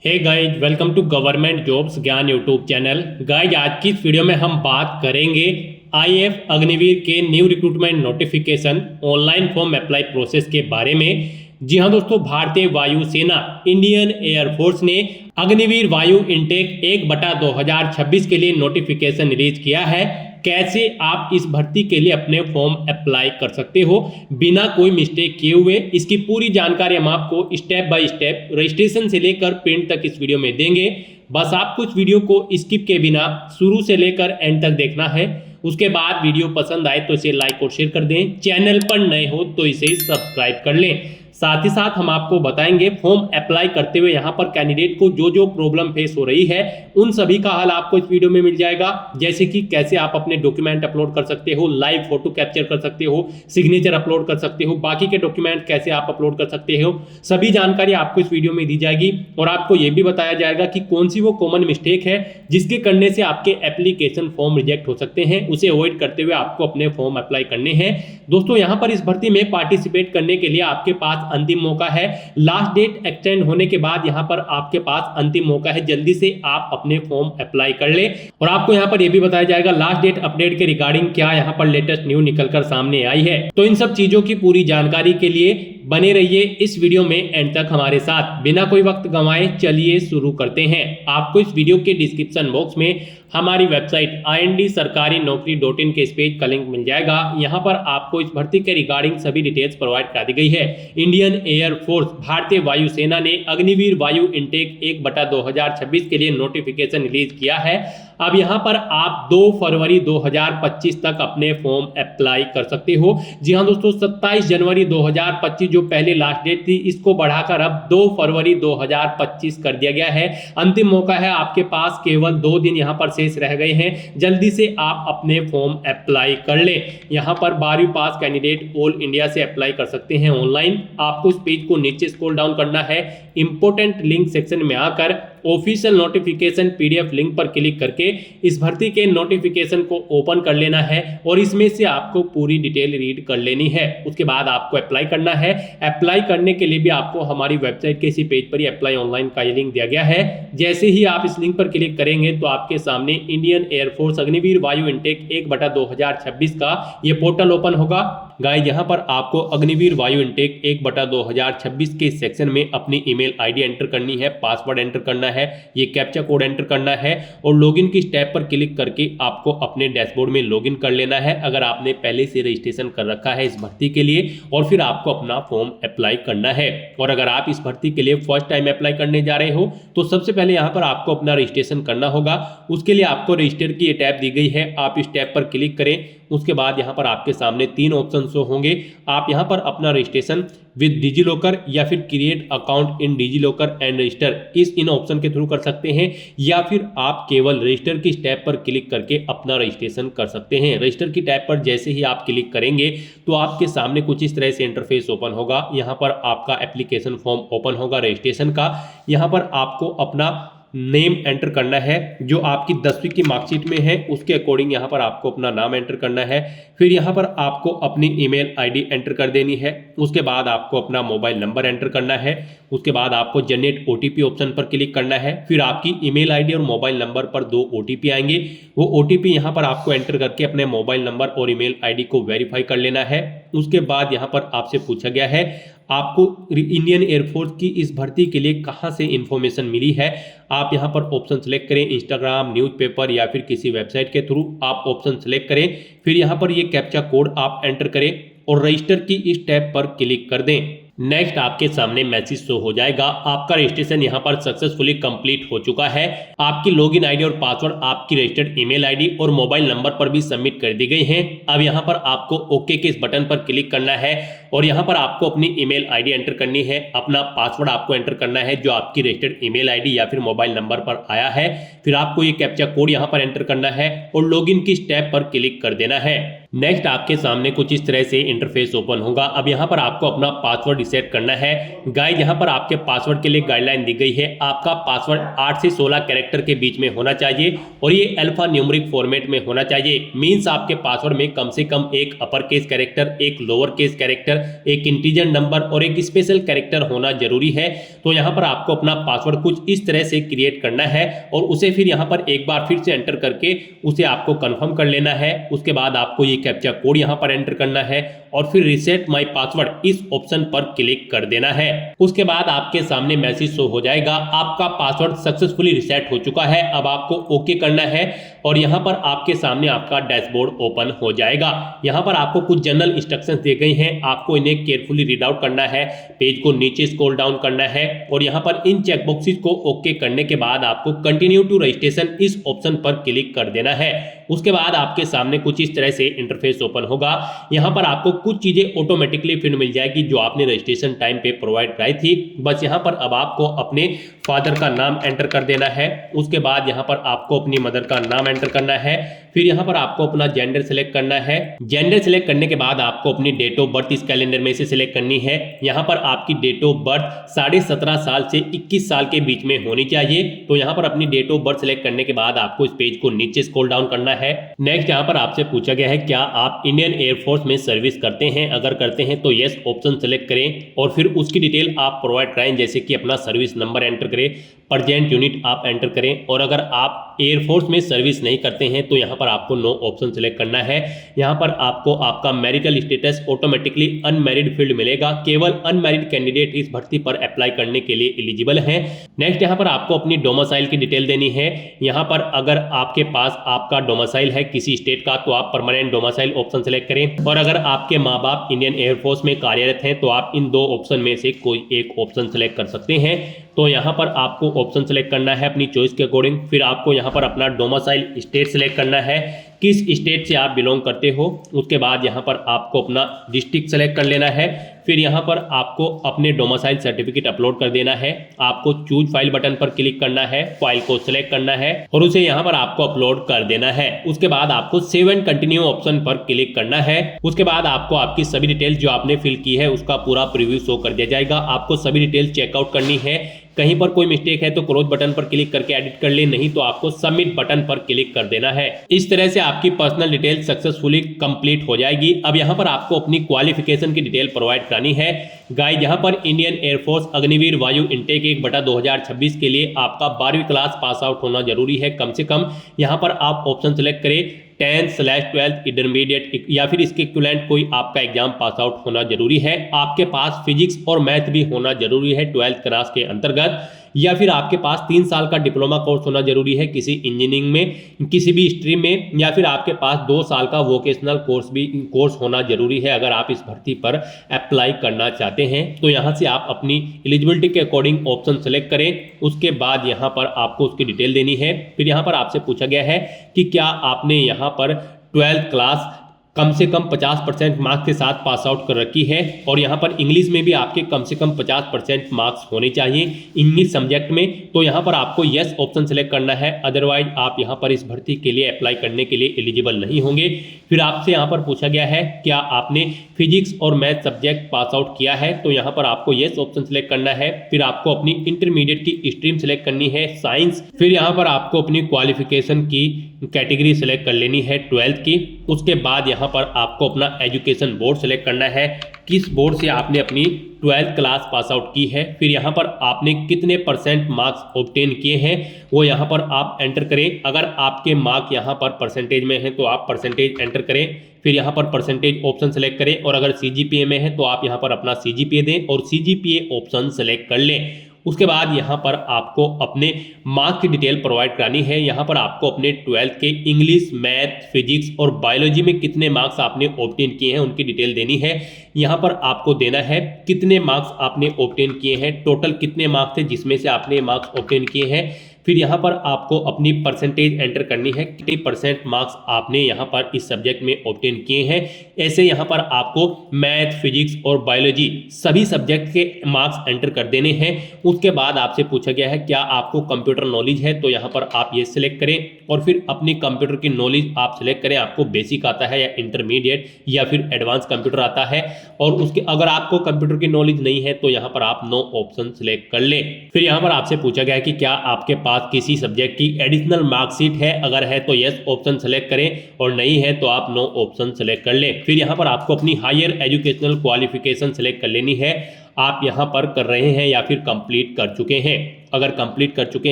Hey guys, welcome to government jobs ज्ञान YouTube channel. Guys, आज की इस वीडियो में हम बात करेंगे आईएएफ अग्निवीर के new recruitment notification online form apply process के बारे में। जी हाँ दोस्तों, भारतीय वायुसेना इंडियन एयरफोर्स ने अग्निवीर वायु इनटेक 1/2026 के लिए नोटिफिकेशन रिलीज किया है। कैसे आप इस भर्ती के लिए अपने फॉर्म अप्लाई कर सकते हो बिना कोई मिस्टेक किए हुए, इसकी पूरी जानकारी हम आपको स्टेप बाय स्टेप रजिस्ट्रेशन से लेकर प्रिंट तक इस वीडियो में देंगे। बस आपको इस वीडियो को स्किप के बिना शुरू से लेकर एंड तक देखना है। उसके बाद वीडियो पसंद आए तो इसे लाइक और शेयर कर दें। चैनल पर नए हो तो इसे सब्सक्राइब कर लें। साथ ही साथ हम आपको बताएंगे फॉर्म अप्लाई करते हुए यहाँ पर कैंडिडेट को जो जो प्रॉब्लम फेस हो रही है उन सभी का हल आपको इस वीडियो में मिल जाएगा। जैसे कि कैसे आप अपने डॉक्यूमेंट अपलोड कर सकते हो, लाइव फोटो कैप्चर कर सकते हो, सिग्नेचर अपलोड कर सकते हो, बाकी के डॉक्यूमेंट कैसे आप अपलोड कर सकते हो, सभी जानकारी आपको इस वीडियो में दी जाएगी। और आपको यह भी बताया जाएगा कि कौन सी वो कॉमन मिस्टेक है जिसके करने से आपके एप्लीकेशन फॉर्म रिजेक्ट हो सकते हैं, उसे अवॉइड करते हुए आपको अपने फॉर्म अप्लाई करने हैं। दोस्तों, यहाँ पर इस भर्ती में पार्टिसिपेट करने के लिए आपके पास अंतिम मौका है। लास्ट डेट एक्सटेंड होने के बाद यहाँ पर आपके पास अंतिम मौका है, जल्दी से आप अपने फॉर्म अप्लाई कर ले। और आपको यहाँ पर यह भी बताया जाएगा लास्ट डेट अपडेट के रिगार्डिंग क्या यहाँ पर लेटेस्ट न्यूज निकलकर सामने आई है। तो इन सब चीजों की पूरी जानकारी के लिए बने रहिए इस वीडियो में एंड तक हमारे साथ। बिना कोई वक्त गंवाए चलिए शुरू करते हैं। आपको इस वीडियो के डिस्क्रिप्शन बॉक्स में हमारी वेबसाइट IND-sarkari-naukri.in के इस पेज का लिंक मिल जाएगा। यहाँ पर आपको इस भर्ती के रिगार्डिंग सभी डिटेल्स प्रोवाइड करा दी गई है। इंडियन एयरफोर्स भारतीय वायुसेना ने अग्निवीर वायु इनटेक 1/2026 के लिए नोटिफिकेशन रिलीज किया है। अब यहाँ पर आप 2 फरवरी 2025 तक अपने फॉर्म अप्लाई कर सकते हो। जी हाँ दोस्तों, 27 जनवरी 2025 जो पहले लास्ट डेट थी, इसको बढ़ाकर अब 2 फरवरी 2025 कर दिया गया है। अंतिम मौका है, आपके पास केवल 2 दिन यहाँ पर शेष रह गए हैं। जल्दी से आप अपने फॉर्म अप्लाई कर ले। यहाँ पर 12वीं पास कैंडिडेट ऑल इंडिया से अप्लाई कर सकते हैं ऑनलाइन। आपको इस पेज को नीचे स्क्रॉल डाउन करना है, इंपोर्टेंट लिंक सेक्शन में आकर ऑफिशियल नोटिफिकेशन PDF लिंक पर क्लिक करके इस भर्ती के नोटिफिकेशन को ओपन कर लेना है और इसमें से आपको पूरी डिटेल रीड कर लेनी है। उसके बाद आपको अप्लाई करना है। अप्लाई करने के लिए भी आपको हमारी वेबसाइट के इसी पेज पर ही अप्लाई ऑनलाइन का ये लिंक दिया गया है। जैसे ही आप इस लिंक पर क्लिक करेंगे तो आपके सामने इंडियन एयरफोर्स अग्निवीर वायु इनटेक 1/2026 का ये पोर्टल ओपन होगा। गाइस, यहाँ पर आपको अग्निवीर वायु इनटेक 1/2026 के सेक्शन में अपनी ईमेल ID एंटर करनी है, पासवर्ड एंटर करना है, ये कैप्चा कोड एंटर करना है और लॉगिन की स्टेप पर क्लिक करके आपको अपने डैशबोर्ड में लॉगिन कर लेना है अगर आपने पहले से रजिस्ट्रेशन कर रखा है इस भर्ती के लिए। और फिर आपको अपना फॉर्म अप्लाई करना है। और अगर आप इस भर्ती के लिए फर्स्ट टाइम अप्लाई करने जा रहे हो तो सबसे पहले यहाँ पर आपको अपना रजिस्ट्रेशन करना होगा। उसके लिए आपको रजिस्टर की ये टैब दी गई है, आप इस टैब पर क्लिक करें। उसके बाद यहाँ पर आपके सामने 3 ऑप्शन शो होंगे। आप यहाँ पर अपना रजिस्ट्रेशन विद डिजीलॉकर या फिर create account in DigiLocker and register in option के थ्रू कर सकते हैं, या फिर आप केवल रजिस्टर की टैब पर क्लिक करके अपना रजिस्ट्रेशन कर सकते हैं। रजिस्टर की टैब पर जैसे ही आप क्लिक करेंगे तो आपके सामने कुछ इस तरह से इंटरफेस ओपन होगा। यहाँ पर आपका एप्लीकेशन फॉर्म ओपन होगा रजिस्ट्रेशन का। यहाँ पर आपको अपना नेम एंटर करना है जो आपकी 10वीं की मार्कशीट में है, उसके अकॉर्डिंग यहाँ पर आपको अपना नाम एंटर करना है। फिर यहाँ पर आपको अपनी ईमेल ID एंटर कर देनी है। उसके बाद आपको अपना मोबाइल नंबर एंटर करना है। उसके बाद आपको जनरेट OTP ऑप्शन पर क्लिक करना है। फिर आपकी ईमेल ID और मोबाइल नंबर पर 2 OTP आएंगे। वो OTP यहाँ पर आपको एंटर करके अपने मोबाइल नंबर और ईमेल ID को वेरीफाई कर लेना है। उसके बाद यहाँ पर आपसे पूछा गया है आपको इंडियन एयरफोर्स की इस भर्ती के लिए कहाँ से इंफॉर्मेशन मिली है। आप यहाँ पर ऑप्शन सेलेक्ट करें, इंस्टाग्राम, न्यूज़पेपर या फिर किसी वेबसाइट के थ्रू आप ऑप्शन सेलेक्ट करें। फिर यहाँ पर ये कैप्चा कोड आप एंटर करें और रजिस्टर की इस टैब पर क्लिक कर दें। नेक्स्ट आपके सामने मैसेज शो हो जाएगा, आपका रजिस्ट्रेशन यहाँ पर सक्सेसफुली कंप्लीट हो चुका है। आपकी लॉगिन ID और पासवर्ड आपकी रजिस्टर्ड ईमेल ID और मोबाइल नंबर पर भी सबमिट कर दी गई हैं। अब यहाँ पर आपको ओके के इस बटन पर क्लिक करना है और यहाँ पर आपको अपनी ईमेल ID एंटर करनी है, अपना पासवर्ड आपको एंटर करना है जो आपकी रजिस्टर्ड ईमेल ID या फिर मोबाइल नंबर पर आया है। फिर आपको ये कैप्चा कोड यहाँ पर एंटर करना है और लॉगिन की स्टेप पर क्लिक कर देना है। नेक्स्ट आपके सामने कुछ इस तरह से इंटरफेस ओपन होगा। अब यहाँ पर आपको अपना पासवर्ड सेट करना है। गाइस, यहाँ पर आपके पासवर्ड के लिए गाइडलाइन दी गई है। आपका पासवर्ड 8 से 16 कैरेक्टर के बीच में होना चाहिए और ये अल्फा न्यूमेरिक फॉर्मेट में होना चाहिए। मींस आपके पासवर्ड में कम से कम एक अपर केस कैरेक्टर, एक लोअर केस कैरेक्टर कैरेक्टर, एक इंटीजर नंबर और एक स्पेशल कैरेक्टर होना जरूरी है। तो यहाँ पर आपको अपना पासवर्ड कुछ इस तरह से क्रिएट करना है और उसे फिर यहाँ पर एक बार फिर से एंटर करके उसे आपको कंफर्म कर लेना है। उसके बाद आपको ये कैप्चा कोड यहाँ पर एंटर करना है और फिर रीसेट माय पासवर्ड इस ऑप्शन पर क्लिक कर देना है। उसके बाद आपके सामने मैसेज शो हो जाएगा, आपका पासवर्ड सक्सेसफुली रीसेट हो चुका है। अब आपको ओके करना है और यहाँ पर आपके सामने आपका डैशबोर्ड ओपन हो जाएगा। यहाँ पर आपको कुछ जनरल इंस्ट्रक्शंस दिए गए हैं, आपको इन्हें केयरफुली रीड आउट करना है, पेज को नीचे स्क्रॉल डाउन करना है और यहाँ पर इन चेकबॉक्सेस को ओके करने के बाद आपको कंटिन्यू टू रजिस्ट्रेशन इस ऑप्शन पर क्लिक कर देना है। उसके बाद आपके सामने कुछ इस तरह से इंटरफेस ओपन होगा। यहाँ पर आपको कुछ चीजें ऑटोमेटिकली फिर मिल जाएगी जो आपने रजिस्ट्रेशन टाइम पे प्रोवाइड कराई थी। बस यहाँ पर अब आपको अपने फादर का नाम एंटर कर देना है। उसके बाद यहाँ पर आपको अपनी मदर का नाम एंटर करना है। फिर यहाँ पर आपको अपना जेंडर सिलेक्ट करना है। जेंडर सिलेक्ट करने के बाद आपको अपनी डेट ऑफ बर्थ इस कैलेंडर में से सिलेक्ट करनी है। यहाँ पर आपकी डेट ऑफ बर्थ 17.5 साल से 21 साल के बीच में होनी चाहिए। तो यहाँ पर अपनी डेट ऑफ बर्थ सिलेक्ट करने के बाद आपको इस पेज को नीचे स्क्रॉल डाउन करना है। नेक्स्ट यहाँ पर आपसे पूछा गया है क्या आप इंडियन एयरफोर्स में सर्विस करते हैं, अगर करते हैं तो यस ऑप्शन सेलेक्ट करें और फिर उसकी डिटेल आप प्रोवाइड कराएं, जैसे कि अपना सर्विस नंबर एंटर करें, प्रेजेंट यूनिट आप एंटर करें। और अगर आप एयरफोर्स में सर्विस नहीं करते हैं तो यहाँ पर आपको नो ऑप्शन सेलेक्ट करना है। यहाँ पर आपको आपका marital status automatically unmarried field मिलेगा, केवल अनमैरिड कैंडिडेट इस भर्ती पर अप्लाई करने के लिए एलिजिबल है। नेक्स्ट यहाँ पर आपको अपनी डोमिसाइल की डिटेल देनी है। यहाँ पर अगर आपके पास आपका डोमिसाइल है किसी स्टेट का तो आप परमानेंट डोमिसाइल ऑप्शन सेलेक्ट करें और अगर आपके माँ बाप इंडियन एयरफोर्स में कार्यरत हैं तो आप इन दो ऑप्शन में से कोई एक ऑप्शन सेलेक्ट कर सकते हैं। तो यहाँ पर आपको ऑप्शन सेलेक्ट करना है अपनी चॉइस के अकॉर्डिंग। फिर आपको यहाँ पर अपना डोमिसाइल स्टेट सेलेक्ट करना है, किस स्टेट से आप बिलोंग करते हो। उसके बाद यहाँ पर आपको अपना डिस्ट्रिक्ट सेलेक्ट कर लेना है। फिर यहाँ पर आपको अपने डोमिसाइल सर्टिफिकेट अपलोड कर देना है। आपको चूज फाइल बटन पर क्लिक करना है, फाइल को सिलेक्ट करना है और उसे यहाँ पर आपको अपलोड कर देना है। उसके बाद आपको सेव एंड कंटिन्यू ऑप्शन पर क्लिक करना है। उसके बाद आपको आपकी सभी डिटेल्स जो आपने फिल की है उसका पूरा प्रीव्यू शो कर दिया जाएगा। आपको सभी डिटेल्स चेकआउट करनी है, कहीं पर कोई मिस्टेक है तो क्लोज बटन पर क्लिक करके एडिट कर ले, नहीं तो आपको सबमिट बटन पर क्लिक कर देना है। इस तरह से आपकी पर्सनल डिटेल सक्सेसफुली कंप्लीट हो जाएगी। अब यहाँ पर आपको अपनी क्वालिफिकेशन की डिटेल प्रोवाइड करानी है। गाइस यहाँ पर इंडियन एयरफोर्स अग्निवीर वायु इनटेक 1/2026 के लिए आपका 12वीं क्लास पास आउट होना जरूरी है कम से कम। यहाँ पर आप ऑप्शन सेलेक्ट करें 10/12 इंटरमीडिएट या फिर इसके इक्विवेलेंट कोई आपका एग्जाम पास आउट होना जरूरी है। आपके पास फिजिक्स और मैथ भी होना जरूरी है 12th क्लास के अंतर्गत, या फिर आपके पास 3 साल का डिप्लोमा कोर्स होना जरूरी है किसी इंजीनियरिंग में, किसी भी स्ट्रीम में, या फिर आपके पास 2 साल का वोकेशनल कोर्स होना जरूरी है अगर आप इस भर्ती पर अप्लाई करना चाहते हैं। तो यहाँ से आप अपनी एलिजिबिलिटी के अकॉर्डिंग ऑप्शन सेलेक्ट करें। उसके बाद यहाँ पर आपको उसकी डिटेल देनी है। फिर यहाँ पर आपसे पूछा गया है कि क्या आपने यहाँ पर 12th क्लास कम से कम 50% मार्क्स के साथ पास आउट कर रखी है और यहाँ पर इंग्लिश में भी आपके कम से कम 50% मार्क्स होने चाहिए इंग्लिश सब्जेक्ट में। तो यहाँ पर आपको यस ऑप्शन सेलेक्ट करना है, अदरवाइज आप यहाँ पर इस भर्ती के लिए अप्लाई करने के लिए एलिजिबल नहीं होंगे। फिर आपसे यहाँ पर पूछा गया है क्या आपने फिजिक्स और मैथ सब्जेक्ट पास आउट किया है, तो यहाँ पर आपको यस ऑप्शन सेलेक्ट करना है। फिर आपको अपनी इंटरमीडिएट की स्ट्रीम सेलेक्ट करनी है साइंस। फिर यहाँ पर आपको अपनी क्वालिफिकेशन की कैटेगरी सेलेक्ट कर लेनी है 12th की। उसके बाद यहाँ पर आपको अपना एजुकेशन बोर्ड सेलेक्ट करना है, किस बोर्ड से आपने अपनी 12th क्लास पास आउट की है। फिर यहाँ पर आपने कितने % मार्क्स ऑब्टेन किए हैं वो यहाँ पर आप एंटर करें। अगर आपके मार्क यहाँ पर परसेंटेज में हैं तो आप परसेंटेज एंटर करें। फिर यहाँ पर परसेंटेज ऑप्शन सेलेक्ट करें और अगर CGPA में है तो आप यहाँ पर अपना CGPA दें और CGPA ऑप्शन सेलेक्ट कर लें। उसके बाद यहाँ पर आपको अपने मार्क्स की डिटेल प्रोवाइड करानी है। यहाँ पर आपको अपने 12th के इंग्लिश, मैथ, फिजिक्स और बायोलॉजी में कितने मार्क्स आपने ऑब्टेन किए हैं उनकी डिटेल देनी है। यहाँ पर आपको देना है कितने मार्क्स आपने ऑब्टेन किए हैं, टोटल कितने मार्क्स थे जिसमें से आपने मार्क्स ऑब्टेन किए हैं। फिर यहाँ पर आपको अपनी परसेंटेज एंटर करनी है, कितने % मार्क्स आपने यहाँ पर इस सब्जेक्ट में ऑब्टेन किए हैं। ऐसे यहाँ पर आपको मैथ, फिजिक्स और बायोलॉजी सभी सब्जेक्ट के मार्क्स एंटर कर देने हैं। उसके बाद आपसे पूछा गया है क्या आपको कंप्यूटर नॉलेज है, तो यहाँ पर आप ये सिलेक्ट करें और फिर अपनी कंप्यूटर की नॉलेज आप सिलेक्ट करें, आपको बेसिक आता है या इंटरमीडिएट या फिर एडवांस कंप्यूटर आता है। और उसके अगर आपको कंप्यूटर की नॉलेज नहीं है तो यहाँ पर आप नो ऑप्शन सिलेक्ट कर लें। फिर यहाँ पर आपसे पूछा गया है कि क्या आपके पास पास किसी सब्जेक्ट की एडिशनल मार्कशीट है, अगर है तो यस ऑप्शन सेलेक्ट करें और नहीं है तो आप नो ऑप्शन सेलेक्ट कर लें। फिर यहाँ पर आपको अपनी हायर एजुकेशनल क्वालिफिकेशन सेलेक्ट कर लेनी है, आप यहाँ पर कर रहे हैं या फिर कंप्लीट कर चुके हैं। अगर कंप्लीट कर चुके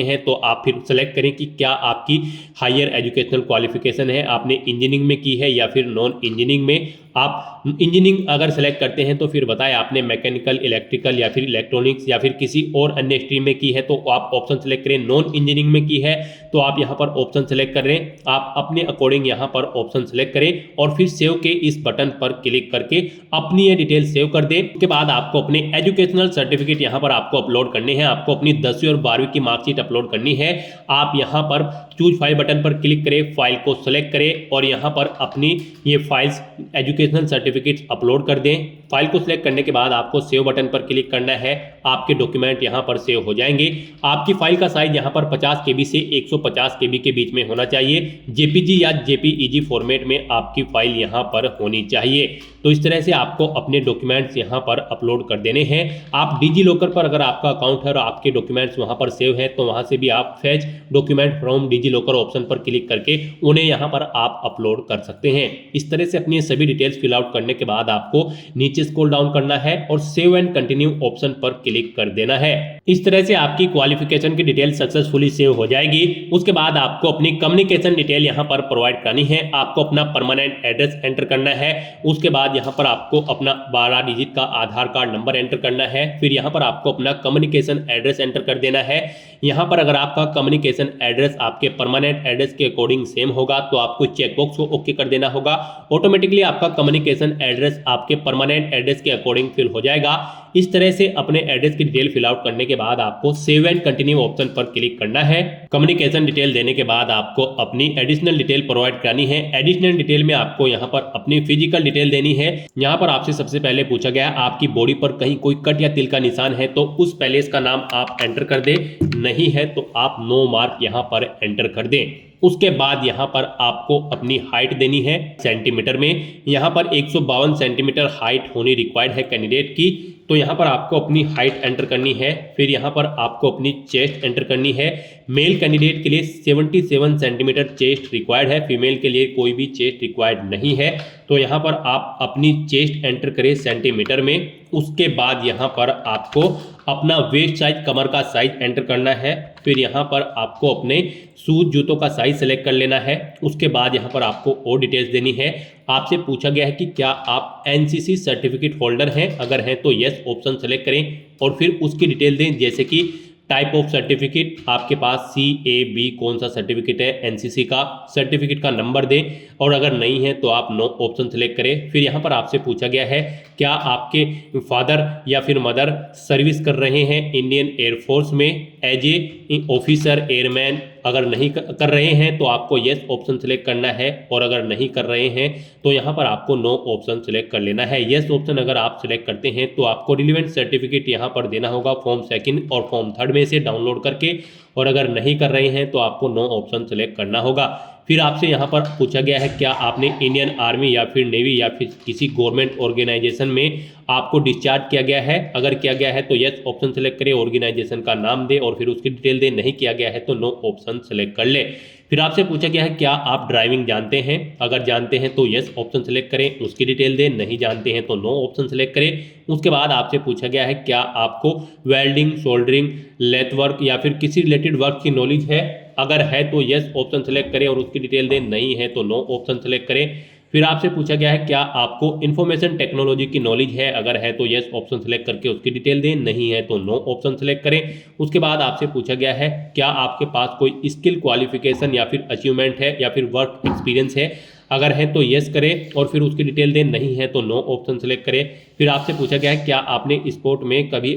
हैं तो आप फिर सेलेक्ट करें कि क्या आपकी हायर एजुकेशनल क्वालिफिकेशन है, आपने इंजीनियरिंग में की है या फिर नॉन इंजीनियरिंग में। आप इंजीनियरिंग अगर सेलेक्ट करते हैं तो फिर बताएं आपने मैकेनिकल, इलेक्ट्रिकल या फिर इलेक्ट्रॉनिक्स या फिर किसी और अन्य स्ट्रीम में की है तो आप ऑप्शन सेलेक्ट करें। नॉन इंजीनियरिंग में की है तो आप यहाँ पर ऑप्शन सेलेक्ट कर रहे हैं, आप अपने अकॉर्डिंग यहाँ पर ऑप्शन सेलेक्ट करें और फिर सेव के इस बटन पर क्लिक करके अपनी ये डिटेल सेव कर दें। उसके बाद आपको अपने एजुकेशनल सर्टिफिकेट यहाँ पर आपको अपलोड करने हैं, आपको अपनी 10वीं और 12वीं की मार्कशीट अपलोड करनी है। आप यहाँ पर चूज फाइल बटन पर क्लिक करें, फाइल को सेलेक्ट करें और यहाँ पर अपनी ये फाइल्स एजुकेशनल सर्टिफिकेट्स अपलोड कर दें। फाइल को सिलेक्ट करने के बाद आपको सेव बटन पर क्लिक करना है, आपके डॉक्यूमेंट यहाँ पर सेव हो जाएंगे। आपकी फाइल का साइज यहाँ पर 50 KB से 150 KB के बीच में होना चाहिए। जेपीजी या जेपीईजी फॉर्मेट में आपकी फाइल यहाँ पर होनी चाहिए। तो इस तरह से आपको अपने डॉक्यूमेंट्स यहाँ पर अपलोड कर देने हैं। आप डिजी लॉकर पर अगर आपका अकाउंट है और आपके डॉक्यूमेंट्स वहाँ पर सेव है तो वहाँ से भी आप fetch document from DigiLocker option पर क्लिक करके उन्हें यहाँ पर आप अपलोड कर सकते हैं। इस तरह से अपनी सभी डिटेल्स फिल आउट करने के बाद आपको नीचे स्क्रॉल डाउन करना है और सेव एंड कंटिन्यू ऑप्शन पर क्लिक कर देना है। इस तरह से आपकी क्वालिफिकेशन की डिटेल सक्सेसफुली सेव हो जाएगी। उसके बाद आपको अपनी कम्युनिकेशन डिटेल यहाँ पर प्रोवाइड करनी है, आपको अपना परमानेंट एड्रेस एंटर करना है। उसके बाद यहाँ पर आपको अपना 12 डिजिट का आधार कार्ड नंबर एंटर करना है। फिर यहाँ पर आपको अपना कम्युनिकेशन एड्रेस एंटर कर देना है। यहाँ पर अगर आपका कम्युनिकेशन एड्रेस आपके परमानेंट एड्रेस के अकॉर्डिंग सेम होगा तो आपको चेकबॉक्स को ओके कर देना होगा। ऑटोमेटिकली आपका कम्युनिकेशन एड्रेस आपके परमानेंट एड्रेस के अकॉर्डिंग फिल हो जाएगा। इस तरह से अपने एड्रेस की डिटेल फिल आउट करने के बाद आपको सेव एंड कंटिन्यू ऑप्शन पर क्लिक करना है। कम्युनिकेशन डिटेल देने के बाद आपको अपनी एडिशनल डिटेल प्रोवाइड करनी है। एडिशनल डिटेल में आपको यहाँ पर अपनी फिजिकल डिटेल देनी है। यहाँ पर आपसे सबसे पहले पूछा गया आपकी बॉडी पर कहीं कोई कट या तिल का निशान है तो उस पैलेस का नाम आप एंटर कर दें, नहीं है तो आप नो मार्क यहाँ पर एंटर कर दें। उसके बाद यहाँ पर आपको अपनी हाइट देनी है सेंटीमीटर में। यहाँ पर 152 सेंटीमीटर हाइट होनी रिक्वायर्ड है कैंडिडेट की, तो यहाँ पर आपको अपनी हाइट एंटर करनी है। फिर यहाँ पर आपको अपनी चेस्ट एंटर करनी है। मेल कैंडिडेट के लिए 77 सेंटीमीटर चेस्ट रिक्वायर्ड है, फीमेल के लिए कोई भी चेस्ट रिक्वायर्ड नहीं है। तो यहाँ पर आप अपनी चेस्ट एंटर करें सेंटीमीटर में। उसके बाद यहाँ पर आपको अपना वेस्ट साइज, कमर का साइज एंटर करना है। फिर यहाँ पर आपको अपने शूज, जूतों का साइज सेलेक्ट कर लेना है। उसके बाद यहाँ पर आपको और डिटेल्स देनी है। आपसे पूछा गया है कि क्या आप एनसीसी सर्टिफिकेट होल्डर हैं, अगर हैं तो यस ऑप्शन सेलेक्ट करें और फिर उसकी डिटेल दें, जैसे कि टाइप ऑफ सर्टिफिकेट, आपके पास CAB कौन सा सर्टिफिकेट है, एनसीसी का सर्टिफिकेट का नंबर दें और अगर नहीं है तो आप नो ऑप्शन सेलेक्ट करें। फिर यहाँ पर आपसे पूछा गया है क्या आपके फादर या फिर मदर सर्विस कर रहे हैं इंडियन एयरफोर्स में एज ए ऑफिसर, एयरमैन। अगर नहीं कर रहे हैं तो आपको यस ऑप्शन सेलेक्ट करना है और अगर नहीं कर रहे हैं तो यहाँ पर आपको नो ऑप्शन सेलेक्ट कर लेना है। यस ऑप्शन अगर आप सेलेक्ट करते हैं तो आपको रिलेवेंट सर्टिफिकेट यहाँ पर देना होगा फॉर्म 2 और फॉर्म 3 में से डाउनलोड करके, और अगर नहीं कर रहे हैं तो आपको नो ऑप्शन सेलेक्ट करना होगा। फिर आपसे यहाँ पर पूछा गया है क्या आपने इंडियन आर्मी या फिर नेवी या फिर किसी गवर्नमेंट ऑर्गेनाइजेशन में आपको डिस्चार्ज किया गया है, अगर किया गया है तो यस ऑप्शन सेलेक्ट करें, ऑर्गेनाइजेशन का नाम दे और फिर उसकी डिटेल दे, नहीं किया गया है तो नो ऑप्शन सेलेक्ट कर ले। फिर आपसे पूछा गया है क्या आप ड्राइविंग जानते हैं, अगर जानते हैं तो यस ऑप्शन सेलेक्ट करें, उसकी डिटेल दें, नहीं जानते हैं तो नो ऑप्शन सेलेक्ट करें। उसके बाद आपसे पूछा गया है क्या आपको वेल्डिंग, सोल्डरिंग, लेथ वर्क या फिर किसी रिलेटेड वर्क की नॉलेज है, अगर है तो यस ऑप्शन सेलेक्ट करें और उसकी डिटेल दें, नहीं है तो नो ऑप्शन सेलेक्ट करें। फिर आपसे पूछा गया है क्या आपको इंफॉर्मेशन टेक्नोलॉजी की नॉलेज है, अगर है तो यस ऑप्शन सेलेक्ट करके उसकी डिटेल दें, नहीं है तो नो ऑप्शन सेलेक्ट करें। उसके बाद आपसे पूछा गया है क्या आपके पास कोई स्किल, क्वालिफिकेशन या फिर अचीवमेंट है या फिर वर्क एक्सपीरियंस है, अगर है तो यस करें और फिर उसकी डिटेल दें, नहीं है तो नो ऑप्शन सेलेक्ट करें। फिर आपसे पूछा गया है क्या आपने स्पोर्ट में कभी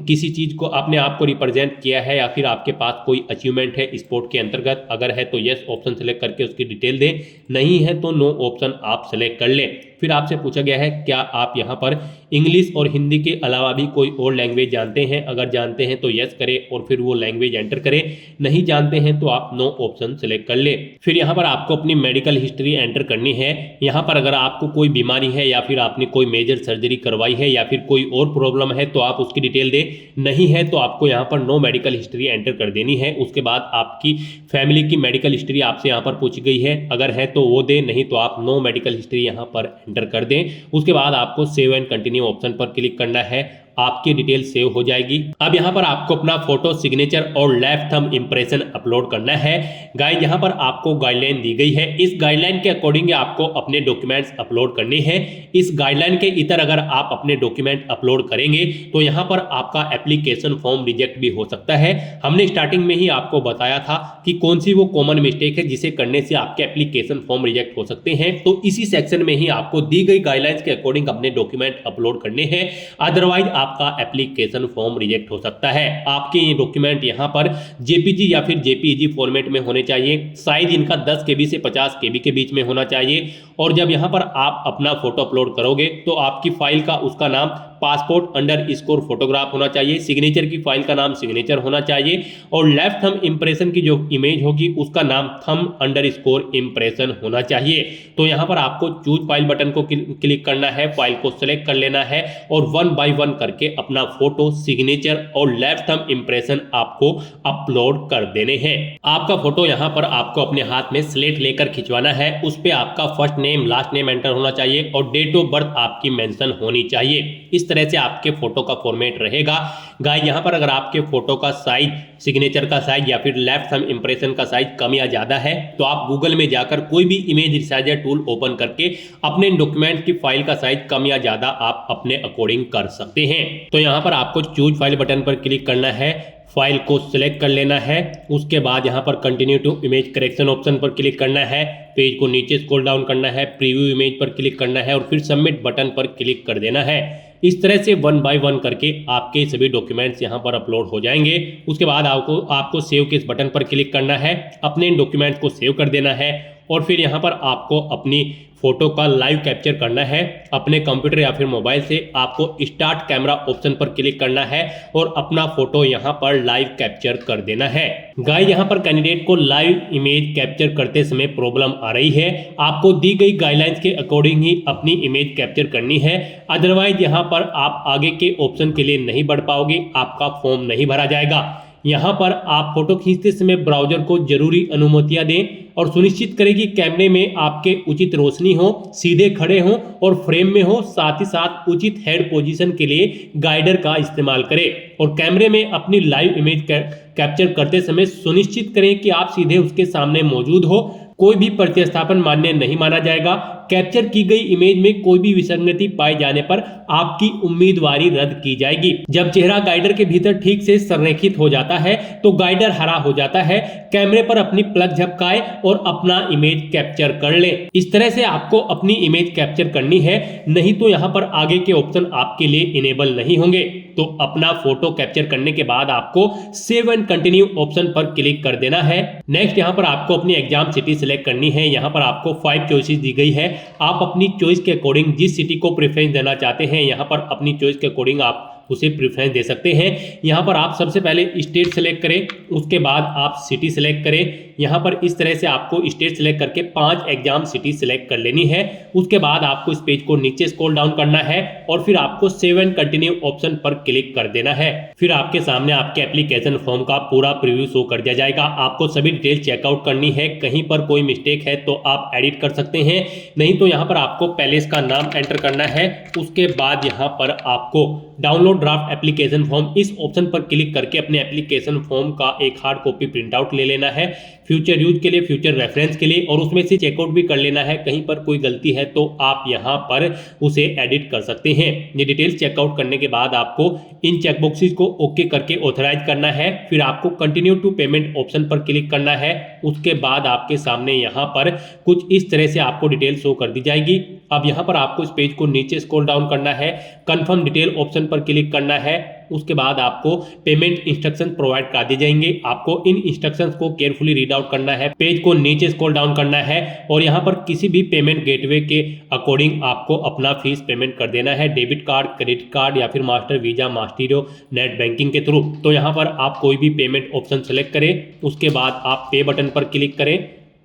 किसी चीज़ को अपने आप को रिप्रेजेंट किया है या फिर आपके पास कोई अचीवमेंट है स्पोर्ट के अंतर्गत, अगर है तो यस ऑप्शन सेलेक्ट करके उसकी डिटेल दें, नहीं है तो नो ऑप्शन आप सेलेक्ट कर लें। फिर आपसे पूछा गया है क्या आप यहाँ पर इंग्लिश और हिंदी के अलावा भी कोई और लैंग्वेज जानते हैं? अगर जानते हैं तो यस करें और फिर वो लैंग्वेज एंटर करें। नहीं जानते हैं तो आप नो ऑप्शन सेलेक्ट कर ले। फिर यहाँ पर आपको अपनी मेडिकल हिस्ट्री एंटर करनी है। यहाँ पर अगर आपको कोई बीमारी है या फिर आपने कोई मेजर सर्जरी करवाई है या फिर कोई और प्रॉब्लम है तो आप उसकी डिटेल दें। नहीं है तो आपको यहाँ पर नो मेडिकल हिस्ट्री एंटर कर देनी है। उसके बाद आपकी फैमिली की मेडिकल हिस्ट्री आपसे यहाँ पर पूछी गई है, अगर है तो वो दें, नहीं तो आप नो मेडिकल हिस्ट्री यहाँ पर एंटर कर दें। उसके बाद आपको सेव एंड कंटिन्यू ऑप्शन पर क्लिक करना है। आपकी डिटेल सेव हो जाएगी। अब यहाँ पर आपको अपना फोटो, सिग्नेचर और लेफ्ट थंब इंप्रेशन अपलोड करना है। गाइस यहाँ पर आपको गाइडलाइन दी गई है। इस गाइडलाइन के अकॉर्डिंग आपको अपने डॉक्यूमेंट्स अपलोड करने हैं। इस गाइडलाइन के इतर अगर आप अपने डॉक्यूमेंट अपलोड करेंगे तो यहाँ पर आपका एप्लीकेशन फॉर्म रिजेक्ट भी हो सकता है। हमने स्टार्टिंग में ही आपको बताया था कि कौन सी वो कॉमन मिस्टेक है जिसे करने से आपके एप्लीकेशन फॉर्म रिजेक्ट हो सकते हैं। तो इसी सेक्शन में ही आपको दी गई गाइडलाइंस के अकॉर्डिंग अपने डॉक्यूमेंट अपलोड करने हैं, अदरवाइज आपका एप्लीकेशन फॉर्म रिजेक्ट हो सकता है। आपके ये डॉक्यूमेंट यहाँ पर जेपीजी या फिर जेपीईजी फॉर्मेट में होने चाहिए। साइज इनका 10 KB से 50 KB के बीच में होना चाहिए। और जब यहाँ पर आप अपना फोटो अपलोड करोगे तो आपकी फाइल का उसका नाम पासपोर्ट अंडरस्कोर फोटोग्राफ होना चाहिए। सिग्नेचर की फाइल का नाम सिग्नेचर होना चाहिए और लेफ्ट थंब इंप्रेशन की जो इमेज होगी उसका नाम थंब अंडरस्कोर इंप्रेशन होना चाहिए। तो यहाँ पर आपको चूज फाइल बटन को क्लिक करना है, फाइल को सिलेक्ट कर लेना है और 1 बाय 1 करके अपना फोटो, सिग्नेचर और लेफ्ट थंब इंप्रेशन आपको अपलोड कर देने हैं। आपका फोटो यहाँ पर आपको अपने हाथ में स्लेट लेकर खिंचवाना है। उस पर आपका first name, last name enter होना चाहिए और डेट ऑफ बर्थ आपकी मेंशन होनी चाहिए। इस तरह से आपके फोटो का फॉर्मेट रहेगा। गाइस यहाँ पर अगर आपके फोटो का साइज, सिग्नेचर का साइज या फिर लेफ्ट थंब इंप्रेशन का साइज कम या ज्यादा है तो आप गूगल में जाकर कोई भी इमेज रिसाइजर टूल ओपन करके अपने डॉक्यूमेंट की फाइल का साइज कम या ज्यादा आप अपने अकॉर्डिंग कर सकते हैं। तो यहाँ पर आपको चूज फाइल बटन पर क्लिक करना है, फाइल को सिलेक्ट कर लेना है। उसके बाद यहाँ पर continue to image correction option पर क्लिक करना है, पेज को नीचे स्क्रॉल डाउन करना है, प्रीव्यू इमेज पर क्लिक करना है और फिर सबमिट बटन पर क्लिक कर देना है। इस तरह से 1 बाय 1 करके आपके सभी डॉक्यूमेंट्स यहाँ पर अपलोड हो जाएंगे। उसके बाद आपको सेव के इस बटन पर क्लिक करना है, अपने डॉक्यूमेंट्स को सेव कर देना है और फिर यहाँ पर आपको अपनी फोटो का लाइव कैप्चर करना है। अपने कंप्यूटर या फिर मोबाइल से आपको स्टार्ट कैमरा ऑप्शन पर क्लिक करना है और अपना फोटो यहाँ पर लाइव कैप्चर कर देना है। गाइस यहाँ पर कैंडिडेट को लाइव इमेज कैप्चर करते समय प्रॉब्लम आ रही है। आपको दी गई गाइडलाइंस के अकॉर्डिंग ही अपनी इमेज कैप्चर करनी है, अदरवाइज यहाँ पर आप आगे के ऑप्शन के लिए नहीं बढ़ पाओगे, आपका फॉर्म नहीं भरा जाएगा। यहाँ पर आप फोटो खींचते समय ब्राउजर को जरूरी अनुमतियां दें और सुनिश्चित करें कि कैमरे में आपके उचित रोशनी हो, सीधे खड़े हों और फ्रेम में हो। साथ ही साथ उचित हेड पोजीशन के लिए गाइडर का इस्तेमाल करें और कैमरे में अपनी लाइव इमेज कैप्चर करते समय सुनिश्चित करें कि आप सीधे उसके सामने मौजूद हो। कोई भी प्रतिस्थापन मान्य नहीं माना जाएगा। कैप्चर की गई इमेज में कोई भी विसंगति पाए जाने पर आपकी उम्मीदवारी रद्द की जाएगी। जब चेहरा गाइडर के भीतर ठीक से संरेखित हो जाता है तो गाइडर हरा हो जाता है। कैमरे पर अपनी प्लग झपकाए और अपना इमेज कैप्चर कर ले। इस तरह से आपको अपनी इमेज कैप्चर करनी है, नहीं तो यहाँ पर आगे के ऑप्शन आपके लिए इनेबल नहीं होंगे। तो अपना फोटो कैप्चर करने के बाद आपको सेव एंड कंटिन्यू ऑप्शन पर क्लिक कर देना है। नेक्स्ट यहाँ पर आपको अपनी एग्जाम सिटी सिलेक्ट करनी है। यहाँ पर आपको 5 चॉइसेस दी गई है। आप अपनी चॉइस के अकॉर्डिंग जिस सिटी को प्रेफरेंस देना चाहते हैं यहाँ पर अपनी चॉइस के अकॉर्डिंग आप उसे प्रेफरेंस दे सकते हैं। यहाँ पर आप सबसे पहले स्टेट सेलेक्ट करें, उसके बाद आप सिटी सेलेक्ट करें। यहाँ पर इस तरह से आपको स्टेट सेलेक्ट करके 5 एग्जाम सिटी सेलेक्ट कर लेनी है। उसके बाद आपको इस पेज को नीचे स्क्रॉल डाउन करना है और फिर आपको सेव एंड कंटिन्यू ऑप्शन पर क्लिक कर देना है। फिर आपके सामने आपके एप्लीकेशन फॉर्म का पूरा प्रीव्यू शो कर दिया जाएगा। आपको सभी डिटेल चेकआउट करनी है, कहीं पर कोई मिस्टेक है तो आप एडिट कर सकते हैं, नहीं तो यहाँ पर आपको पहले इसका नाम एंटर करना है। उसके बाद यहाँ पर आपको डाउनलोड ड्राफ्ट एप्लीकेशन फॉर्म, इस ऑप्शन पर क्लिक करके अपने एप्लीकेशन फॉर्म का एक हार्ड कॉपी प्रिंट आउट ले लेना है, फ्यूचर यूज के लिए, फ्यूचर रेफरेंस के लिए, और उसमें से चेकआउट भी कर लेना है। कहीं पर कोई गलती है तो आप यहाँ पर उसे एडिट कर सकते हैं। ये डिटेल्स चेकआउट करने के बाद आपको इन चेकबॉक्सेस को ओके करके ऑथराइज करना है। फिर आपको कंटिन्यू टू पेमेंट ऑप्शन पर क्लिक करना है। उसके बाद आपके सामने यहाँ पर कुछ इस तरह से आपको डिटेल शो कर दी जाएगी। अब यहाँ पर आपको इस पेज को नीचे स्क्रॉल डाउन करना है, कंफर्म डिटेल ऑप्शन पर क्लिक करना है उसके बाद आपको पेमेंट इंस्ट्रक्शन प्रोवाइड कर दिए जाएंगे। आपको इन इंस्ट्रक्शंस को केयरफुली रीड आउट करना है, पेज को नीचे स्क्रॉल डाउन करना है और यहाँ पर किसी भी पेमेंट गेटवे के अकॉर्डिंग आपको अपना फीस पेमेंट कर देना है, डेबिट कार्ड, क्रेडिट कार्ड या फिर मास्टर, वीजा, मास्टीरो, नेट बैंकिंग के थ्रू। तो यहाँ पर आप कोई भी पेमेंट ऑप्शन सेलेक्ट करें, उसके बाद आप पे बटन पर क्लिक करें।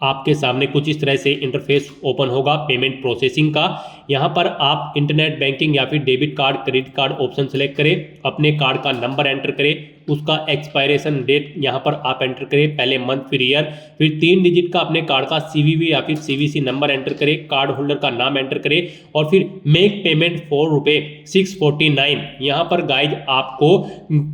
आपके सामने कुछ इस तरह से इंटरफेस ओपन होगा पेमेंट प्रोसेसिंग का। यहाँ पर आप इंटरनेट बैंकिंग या फिर debit card, credit card option select करें, अपने कार्ड का नंबर एंटर करें, उसका एक्सपायरेशन डेट यहाँ पर आप एंटर करें, पहले मंथ फिर ईयर, फिर 3 डिजिट का अपने कार्ड का सीवीवी या फिर सीवीसी नंबर एंटर करें, कार्ड होल्डर का नाम एंटर करें और फिर मेक पेमेंट ₹4,649। यहाँ पर गाइज आपको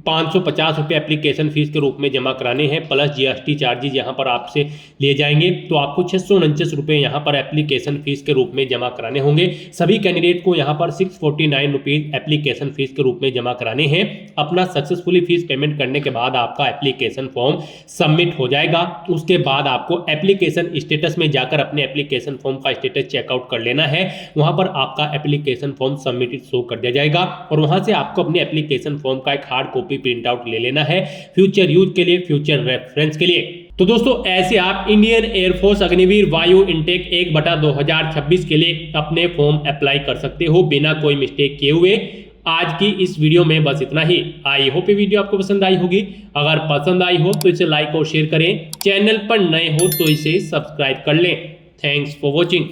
550 रुपये एप्लीकेशन फीस के रूप में जमा कराने हैं, प्लस जीएसटी चार्जेज यहाँ पर आपसे लिए जाएंगे। तो आपको 649 रुपये यहाँ पर एप्लीकेशन फीस के रूप में जमा कराने होंगे। सभी कैंडिडेट को यहाँ पर 649 रुपीज एप्लीकेशन फीस के रूप में जमा कराने हैं। अपना सक्सेसफुली फीस पेमेंट करने के बाद आपका एप्लीकेशन फॉर्म सबमिट हो जाएगा। उसके बाद आपको एप्लीकेशन स्टेटस में जाकर अपने एप्लीकेशन फॉर्म का स्टेटस चेकआउट कर लेना है। वहां पर आपका एप्लीकेशन फॉर्म सबमिटेड शो कर दिया जाएगा और वहां से आपको अपने एप्लीकेशन फॉर्म का एक हार्ड कॉपी प्रिंट आउट ले लेना है फ्यूचर यूज के लिए, फ्यूचर रेफरेंस के लिए। तो दोस्तों ऐसे आप इंडियन एयरफोर्स अग्निवीर वायु इनटेक 1/2026 के लिए अपने फॉर्म अप्लाई कर सकते हो बिना कोई मिस्टेक किए हुए। आज की इस वीडियो में बस इतना ही। आई होप ये वीडियो आपको पसंद आई होगी। अगर पसंद आई हो तो इसे लाइक और शेयर करें, चैनल पर नए हो तो इसे सब्सक्राइब कर लें। Thanks for watching.